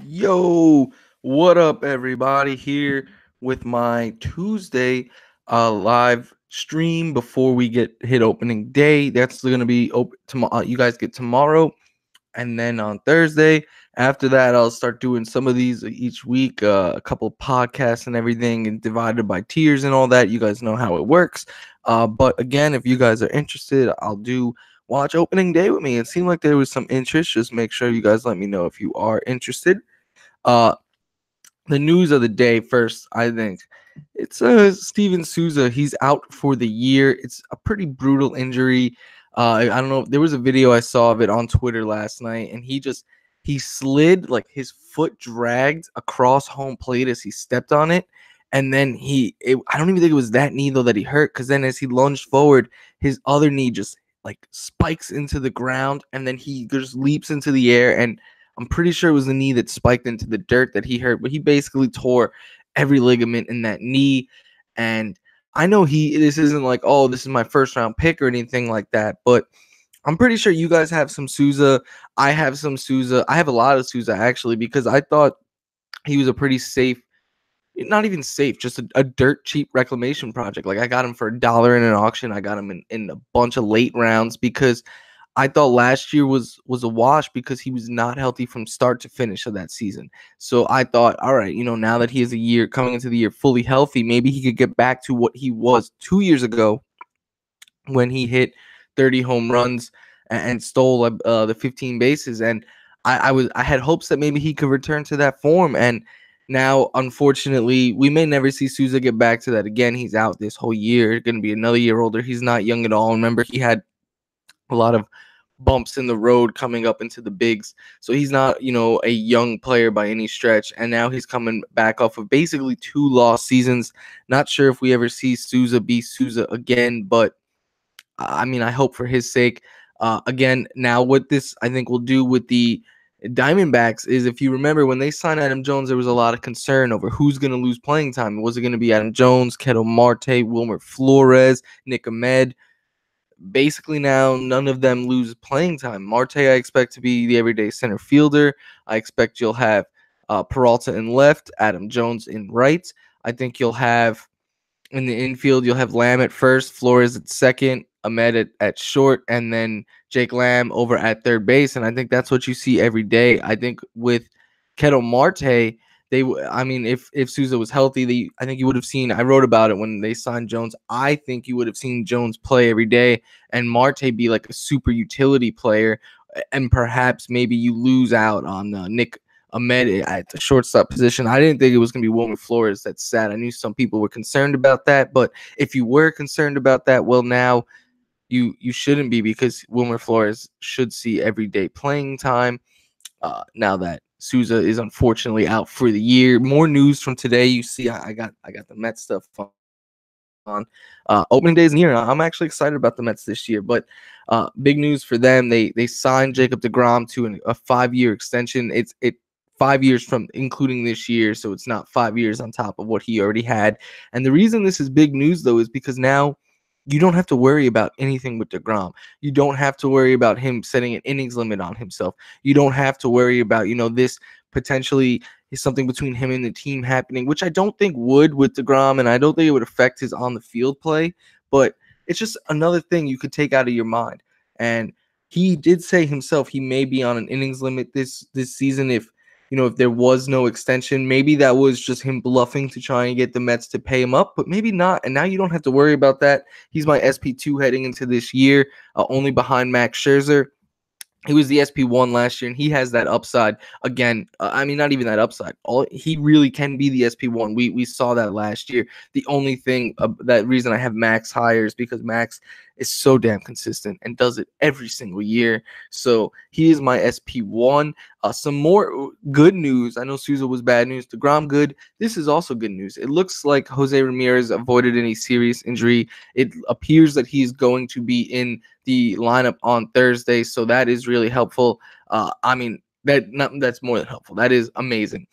Yo, what up, everybody? Here with my Tuesday live stream before we get hit opening day. That's going to be open tomorrow. You guys get tomorrow, and then on Thursday. After that, I'll start doing some of these each week, a couple of podcasts and everything, and divided by tiers and all that. You guys know how it works. But again, if you guys are interested, I'll do watch opening day with me. It seemed like there was some interest. Just make sure you guys let me know if you are interested. Uh, the news of the day first, I think. It's Steven Souza. He's out for the year. It's a pretty brutal injury. I don't know. There was a video I saw of it on Twitter last night, and he slid, like his foot dragged across home plate as he stepped on it, and then I don't even think it was that knee though that he hurt, because then as he lunged forward, his other knee just like spikes into the ground, and then he just leaps into the air, and I'm pretty sure it was the knee that spiked into the dirt that he hurt, but he basically tore every ligament in that knee. And I know this isn't like, oh, this is my first round pick or anything like that, but I'm pretty sure you guys have some Souza. I have some Souza. I have a lot of Souza actually, because I thought he was a pretty safe, not even safe, just a dirt cheap reclamation project. Like I got him for $1 in an auction. I got him in a bunch of late rounds because I thought last year was a wash because he was not healthy from start to finish of that season. So I thought, all right, now that he is a year coming into the year fully healthy, maybe he could get back to what he was 2 years ago when he hit 30 home runs and stole the 15 bases. And I had hopes that maybe he could return to that form. And now, unfortunately, we may never see Souza get back to that again. He's out this whole year, going to be another year older. He's not young at all. Remember, he had a lot of bumps in the road coming up into the bigs. So he's not, a young player by any stretch. And now he's coming back off of basically 2 lost seasons. Not sure if we ever see Souza be Souza again, but I mean, I hope for his sake. Again, now what this I think will do with the Diamondbacks is, if you remember when they signed Adam Jones, there was a lot of concern over who's going to lose playing time. Was it going to be Adam Jones, Ketel Marte, Wilmer Flores, Nick Ahmed? Basically now none of them lose playing time. Marte, I expect to be the everyday center fielder. I expect you'll have Peralta in left, Adam Jones in right. I think you'll have in the infield, you'll have Lamb at first, Flores at second, Ahmed at short, and then Jake Lamb over at third base. And I think that's what you see every day. I think with Ketel Marte, I mean, if Souza was healthy, I think you would have seen. I wrote about it when they signed Jones. I think you would have seen Jones play every day, and Marte be like a super utility player, and perhaps maybe you lose out on Nick Ahmed at the shortstop position. I didn't think it was going to be Wilmer Flores. That's sad. I knew some people were concerned about that, but if you were concerned about that, well, now you shouldn't be, because Wilmer Flores should see everyday playing time. Now that Souza is unfortunately out for the year. More news from today. You see, I got the Mets stuff on. Opening day is near. I'm actually excited about the Mets this year, but big news for them. They signed Jacob DeGrom to a 5-year extension. It's 5 years from including this year, so it's not 5 years on top of what he already had. And the reason this is big news, though, is because now you don't have to worry about anything with DeGrom. You don't have to worry about him setting an innings limit on himself. You don't have to worry about, this potentially is something between him and the team happening, which I don't think would with DeGrom, and I don't think it would affect his on the field play, but it's just another thing you could take out of your mind. And he did say himself he may be on an innings limit this season if there was no extension. Maybe that was just him bluffing to try and get the Mets to pay him up, but maybe not. And now you don't have to worry about that. He's my SP2 heading into this year, only behind Max Scherzer. He was the SP1 last year, and he has that upside again. I mean, not even that upside. He really can be the SP1. We saw that last year. The only thing that reason I have Max higher is because Max is so damn consistent and does it every single year. So he is my SP1. Some more good news. I know Souza was bad news. DeGrom good. This is also good news. It looks like Jose Ramirez avoided any serious injury. It appears that he's going to be in the lineup on Thursday, so that is really helpful. I mean, that's more than helpful. That is amazing.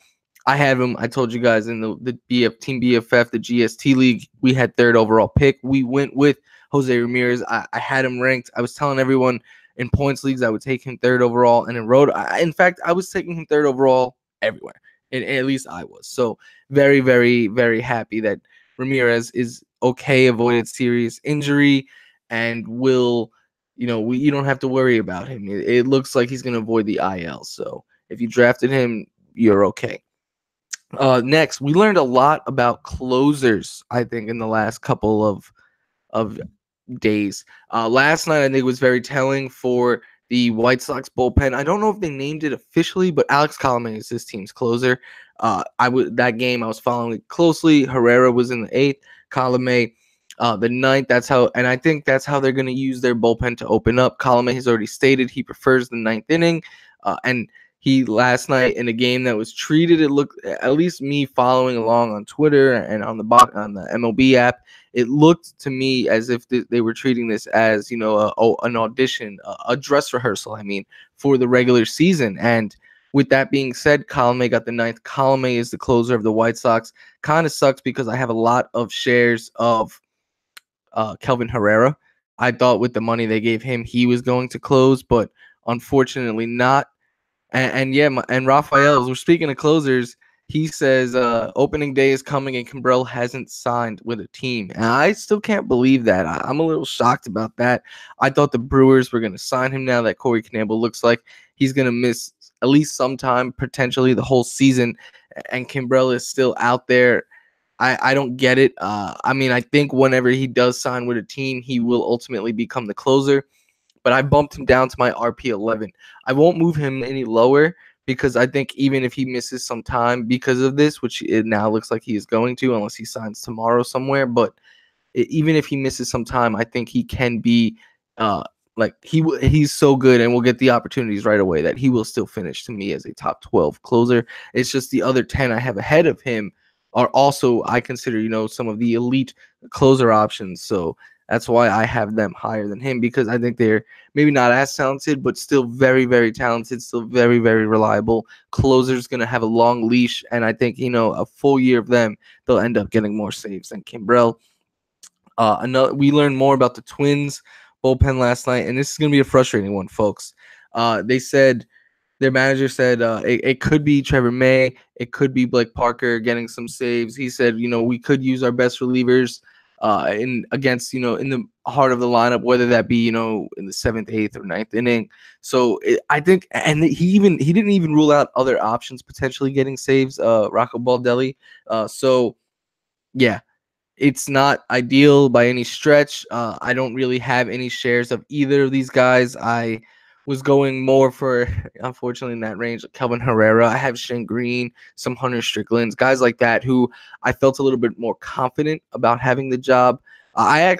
I have him. I told you guys in the Team BFF, the GST League, we had third overall pick. We went with Jose Ramirez. I had him ranked. I was telling everyone in points leagues I would take him third overall, and in fact, I was taking him third overall everywhere. And at least I was. So very, very, very happy that Ramirez is okay, avoided serious injury, and will, you don't have to worry about him. It looks like he's going to avoid the IL. So if you drafted him, you're okay. Next, we learned a lot about closers, I think, in the last couple of days. Last night, I think, was very telling for the White Sox bullpen. I don't know if they named it officially, but Alex Colomé is this team's closer. That game I was following it closely. Herrera was in the 8th, Colomé the 9th. And I think that's how they're going to use their bullpen to open up. Colomé has already stated he prefers the 9th inning, and he last night in a game that was treated, it looked, at least me following along on Twitter and on the MLB app, it looked to me as if they were treating this as, an audition, a dress rehearsal, for the regular season. And with that being said, Colomé got the 9th. Colomé is the closer of the White Sox. Kind of sucks because I have a lot of shares of Kelvin Herrera. I thought with the money they gave him, he was going to close, but unfortunately not. And Rafael, we're speaking of closers, he says opening day is coming and Kimbrel hasn't signed with a team. And I still can't believe that. I'm a little shocked about that. I thought the Brewers were going to sign him now that Corey Knebel looks like he's going to miss at least some time, potentially the whole season, and Kimbrel is still out there. I don't get it. I think whenever he does sign with a team, he will ultimately become the closer. But I bumped him down to my RP11. I won't move him any lower because I think even if he misses some time because of this, which it now looks like he is going to, unless he signs tomorrow somewhere, but even if he misses some time, I think he can be he's so good and will get the opportunities right away that he will still finish to me as a top 12 closer. It's just the other 10 I have ahead of him are also, I consider, some of the elite closer options. So that's why I have them higher than him, because I think they're maybe not as talented, but still very, very talented, still very, very reliable. Closer's going to have a long leash, and I think, a full year of them, they'll end up getting more saves than Kimbrel. We learned more about the Twins bullpen last night, and this is going to be a frustrating one, folks. They said, their manager said it could be Trevor May, it could be Blake Parker getting some saves. He said, we could use our best relievers in the heart of the lineup, whether that be, in the 7th, 8th, or 9th inning. So I think, and he didn't even rule out other options potentially getting saves, Rocco Baldelli. So yeah, it's not ideal by any stretch. I don't really have any shares of either of these guys. I was going more for, unfortunately, in that range, Kelvin Herrera. I have Shane Green, some Hunter Stricklands, guys like that who I felt a little bit more confident about having the job. I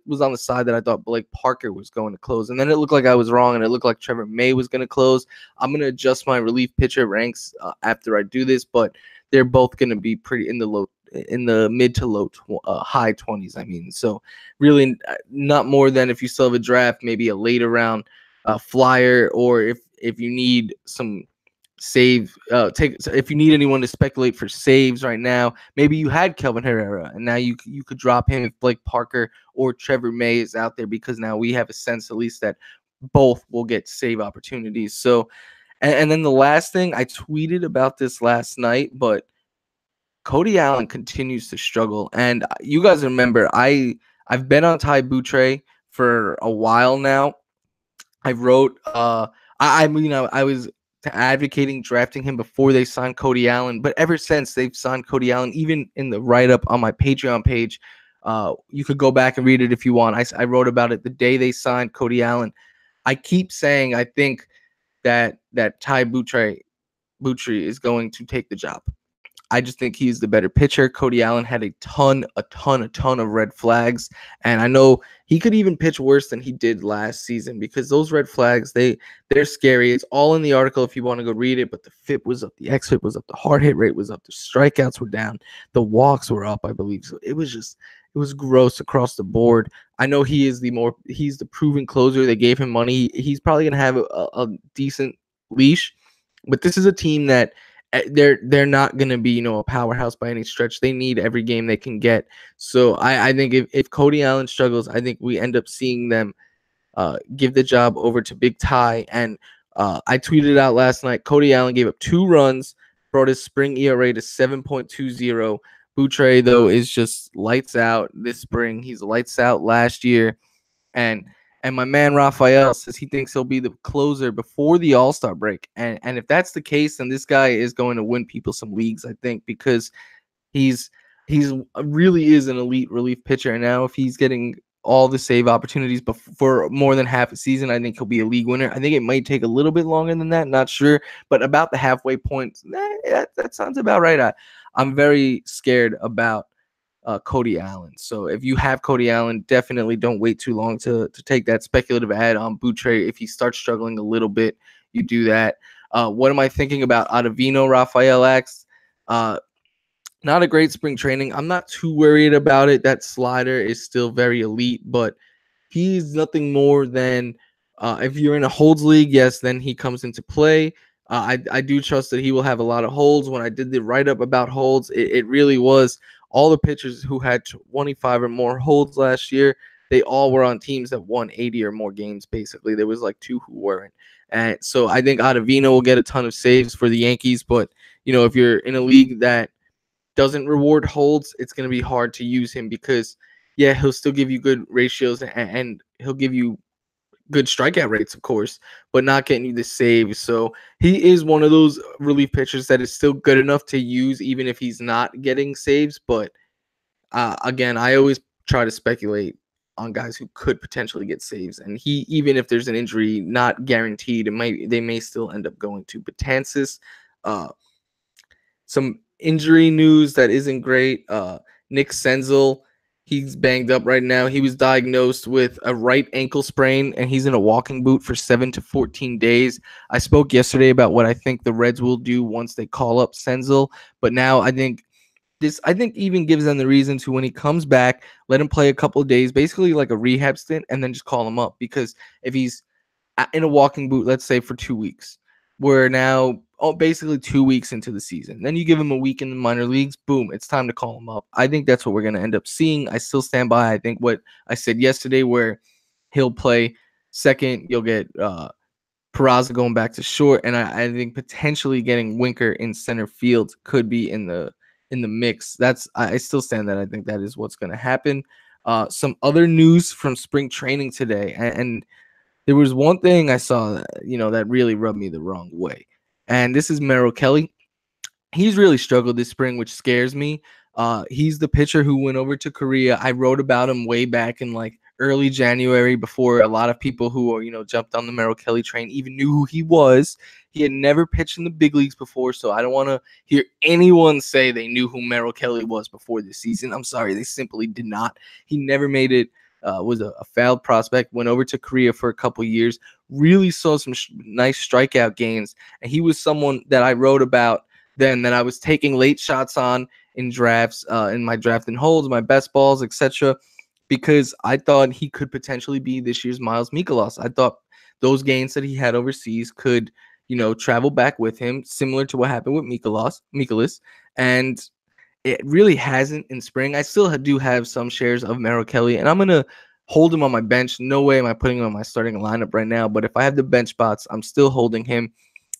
was on the side that I thought Blake Parker was going to close, and then it looked like I was wrong, and it looked like Trevor May was going to close. I'm going to adjust my relief pitcher ranks after I do this, but they're both going to be pretty in the mid to low high 20s. So really not more than, if you still have a draft, maybe a later round flyer, or if you need some save, if you need anyone to speculate for saves right now, maybe you had Kelvin Herrera and now you could drop him if Blake Parker or Trevor May is out there, because now we have a sense at least that both will get save opportunities. So and then the last thing, I tweeted about this last night, but Cody Allen continues to struggle. And you guys remember, I've been on Ty Boutre for a while now. I wrote, I was advocating drafting him before they signed Cody Allen, but ever since they've signed Cody Allen, even in the write-up on my Patreon page, you could go back and read it if you want. I wrote about it the day they signed Cody Allen. I keep saying I think that Ty Boutre is going to take the job. I just think he's the better pitcher. Cody Allen had a ton of red flags, and I know he could even pitch worse than he did last season, because those red flags, they're scary. It's all in the article if you want to go read it, but the FIP was up, the xFIP was up, the hard hit rate was up, the strikeouts were down, the walks were up, I believe. So it was gross across the board. I know he's the proven closer. They gave him money. He's probably going to have a decent leash, but this is a team that they're not going to be, a powerhouse by any stretch. They need every game they can get. So I think if Cody Allen struggles, I think we end up seeing them give the job over to Big Ty. And I tweeted out last night, Cody Allen gave up 2 runs brought his spring ERA to 7.20. Boutre, though, is just lights out this spring. He's lights out last year. And my man Raphael says he thinks he'll be the closer before the All-Star break. And if that's the case, then this guy is going to win people some leagues, I think, because he's really is an elite relief pitcher. And now if he's getting all the save opportunities for more than half a season, I think he'll be a league winner. I think it might take a little bit longer than that, not sure, but about the halfway point, that sounds about right. I'm very scared about Cody Allen. So if you have Cody Allen, definitely don't wait too long to take that speculative ad on Boutre. If he starts struggling a little bit, you do that. What am I thinking about Ottavino? Raphael asks. Not a great spring training. I'm not too worried about it. That slider is still very elite, but he's nothing more than if you're in a holds league, yes, then he comes into play. I do trust that he will have a lot of holds. When I did the write-up about holds, it really was all the pitchers who had 25 or more holds last year. They all were on teams that won 80 or more games, basically. There was like 2 who weren't. And so I think Ottavino will get a ton of saves for the Yankees. But, if you're in a league that doesn't reward holds, it's going to be hard to use him because, yeah, he'll still give you good ratios and he'll give you good strikeout rates, of course, but not getting you the saves. So he is one of those relief pitchers that is still good enough to use even if he's not getting saves. But again, I always try to speculate on guys who could potentially get saves. And he, even if there's an injury, not guaranteed, they may still end up going to Betances. Some injury news that isn't great. Nick Senzel, he's banged up right now. He was diagnosed with a right ankle sprain, and he's in a walking boot for 7 to 14 days. I spoke yesterday about what I think the Reds will do once they call up Senzel, but now I think even gives them the reason to, when he comes back, let him play a couple of days, basically like a rehab stint, and then just call him up. Because if he's in a walking boot, let's say for 2 weeks, we're now basically 2 weeks into the season. Then you give him a week in the minor leagues, boom, it's time to call him up. I think that's what we're going to end up seeing. I still stand by, I think, what I said yesterday, where he'll play second. You'll get Peraza going back to short, and I think potentially getting Winker in center field could be in the mix. I still stand that I think that is what's going to happen. Some other news from spring training today, and there was one thing I saw that really rubbed me the wrong way, and this is Merrill Kelly. He's really struggled this spring, which scares me. He's the pitcher who went over to Korea. I wrote about him way back in like early January, before a lot of people who are, jumped on the Merrill Kelly train even knew who he was. He had never pitched in the big leagues before, so I don't want to hear anyone say they knew who Merrill Kelly was before this season. I'm sorry, they simply did not. He never made it. Was a failed prospect, went over to Korea for a couple years, really saw some nice strikeout gains, and he was someone that I wrote about then that I was taking late shots on in drafts, in my draft and holds, my best balls, etc., because I thought he could potentially be this year's Miles Mikolas. I thought those gains that he had overseas could, travel back with him, similar to what happened with Mikolas, and it really hasn't in spring. I still do have some shares of Merrill Kelly, and I'm going to hold him on my bench. No way am I putting him on my starting lineup right now, but if I have the bench spots, I'm still holding him.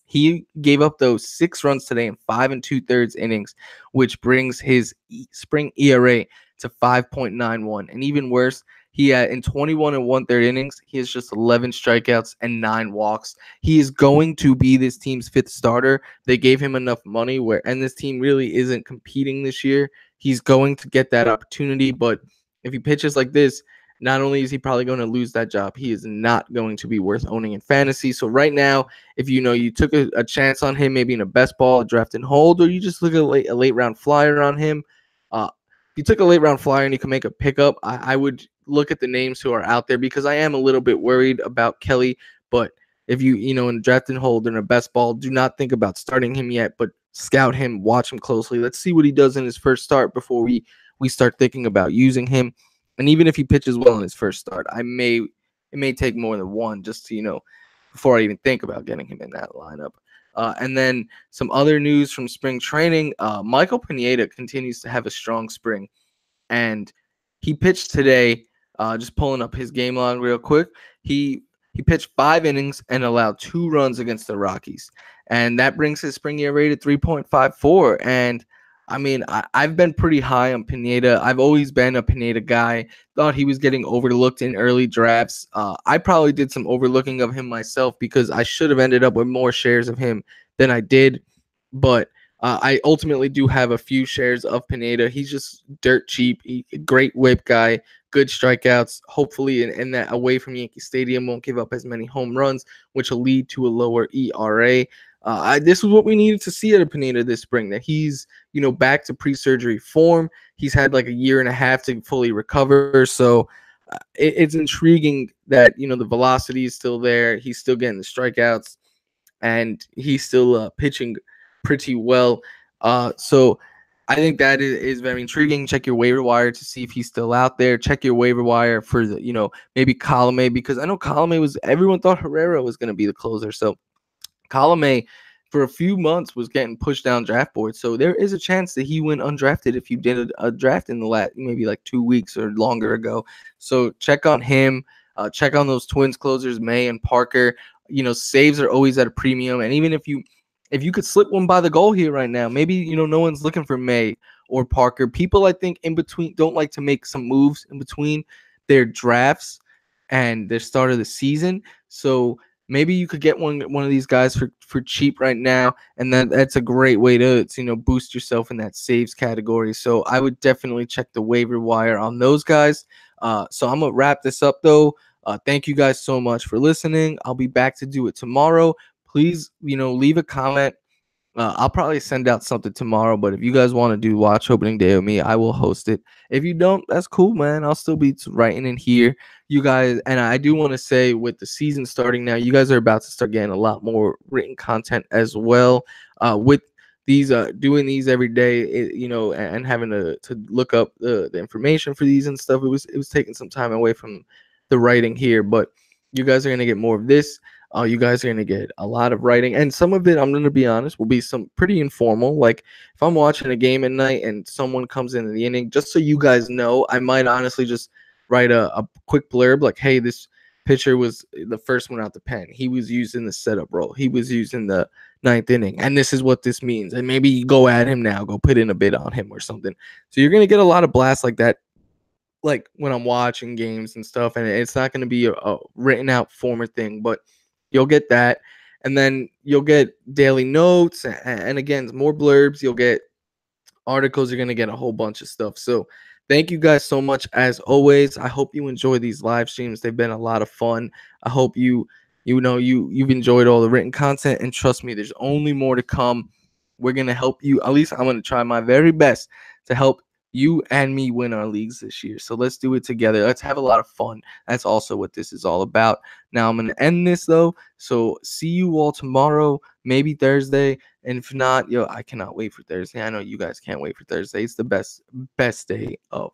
He gave up those 6 runs today in 5 2/3 innings, which brings his spring ERA to 5.91. And even worse, he had in 21 1/3 innings, he has just 11 strikeouts and 9 walks. He is going to be this team's 5th starter. They gave him enough money and this team really isn't competing this year. He's going to get that opportunity, but if he pitches like this, not only is he probably going to lose that job, he is not going to be worth owning in fantasy. So right now, if you took a chance on him, maybe in a best ball, a draft and hold, or you just look at a late round flyer on him, if you took a late round flyer and you can make a pickup, I would look at the names who are out there, because I am a little bit worried about Kelly. But if in a draft and hold in a best ball, do not think about starting him yet, but scout him, watch him closely. Let's see what he does in his first start before we start thinking about using him. And even if he pitches well in his first start, it may take more than one just to, before I even think about getting him in that lineup. And then some other news from spring training. Michael Pineda continues to have a strong spring, and he pitched today. Just pulling up his game log real quick. He He pitched 5 innings and allowed 2 runs against the Rockies, and that brings his spring ERA to 3.54. And I mean, I've been pretty high on Pineda. I've always been a Pineda guy. Thought he was getting overlooked in early drafts. I probably did some overlooking of him myself because I should have ended up with more shares of him than I did. But I ultimately do have a few shares of Pineda. He's just dirt cheap. Great whip guy, good strikeouts. Hopefully, in that away from Yankee Stadium, won't give up as many home runs, which will lead to a lower ERA. This was what we needed to see out of Pineda this spring, that he's, back to pre-surgery form. He's had like a year and a half to fully recover. So it's intriguing that, the velocity is still there. He's still getting the strikeouts, and he's still pitching pretty well. So I think that is very intriguing. Check your waiver wire to see if he's still out there. Check your waiver wire for the, maybe Colome, because I know Colome everyone thought Herrera was going to be the closer. So Colome for a few months was getting pushed down draft boards. So there is a chance that he went undrafted if you did a draft in the last maybe like 2 weeks or longer ago. So check on him. Check on those Twins closers, May and Parker. Saves are always at a premium. And even if you could slip one by the goal here right now, maybe, no one's looking for May or Parker. People, I think, in between don't like to make some moves in between their drafts and their start of the season. So maybe you could get one of these guys for cheap right now, and that's a great way to boost yourself in that saves category. So I would definitely check the waiver wire on those guys. So I'm gonna wrap this up though. Thank you guys so much for listening. I'll be back to do it tomorrow. Please, leave a comment. I'll probably send out something tomorrow, but if you guys want to do watch opening day with me, I will host it. If you don't, that's cool, man. I'll still be writing in here. You guys, and I do want to say, with the season starting now, you guys are about to start getting a lot more written content as well. With these doing these every day, and having to look up the information for these and stuff. It was taking some time away from the writing here, but you guys are gonna get more of this. You guys are going to get a lot of writing, and some of it, I'm going to be honest, will be some pretty informal. Like if I'm watching a game at night and someone comes in the inning, just so you guys know, I might honestly just write a quick blurb like, hey, this pitcher was the first one out the pen. He was used in the setup role. He was used in the 9th inning, and this is what this means. And maybe you go at him now, go put in a bid on him or something. So you're going to get a lot of blasts like that, like when I'm watching games and stuff, and it's not going to be a written out former thing, but you'll get that, and then you'll get daily notes, and again, more blurbs. You'll get articles. You're gonna get a whole bunch of stuff. So, thank you guys so much as always. I hope you enjoy these live streams. They've been a lot of fun. I hope you've enjoyed all the written content, and trust me, there's only more to come. We're gonna help you. At least I'm gonna try my very best to help you and me win our leagues this year. So let's do it together. Let's have a lot of fun. That's also what this is all about. Now I'm going to end this though. So see you all tomorrow, maybe Thursday. And if not, I cannot wait for Thursday. I know you guys can't wait for Thursday. It's the best day of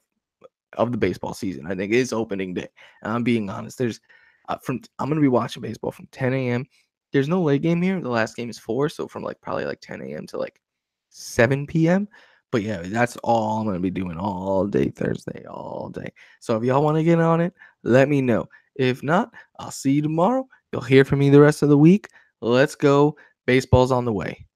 the baseball season. I think it is opening day. And I'm being honest. I'm going to be watching baseball from 10 a.m. There's no late game here. The last game is 4. So from probably 10 a.m. to 7 p.m. But yeah, that's all I'm going to be doing all day Thursday, all day. So if y'all want to get on it, let me know. If not, I'll see you tomorrow. You'll hear from me the rest of the week. Let's go. Baseball's on the way.